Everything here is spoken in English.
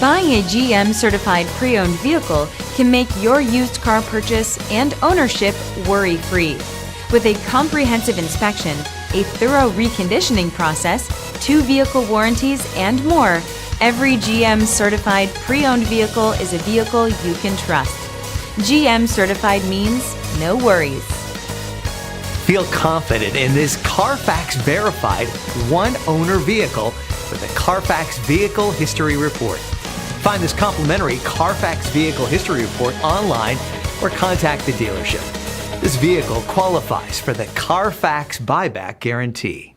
Buying a GM certified pre-owned vehicle can make your used car purchase and ownership worry-free. With a comprehensive inspection, a thorough reconditioning process, 2 vehicle warranties, and more, every GM certified pre-owned vehicle is a vehicle you can trust. GM certified means no worries. Feel confident in this Carfax verified one-owner vehicle with the Carfax Vehicle History Report. Find this complimentary Carfax Vehicle History Report online or contact the dealership. This vehicle qualifies for the Carfax Buyback Guarantee.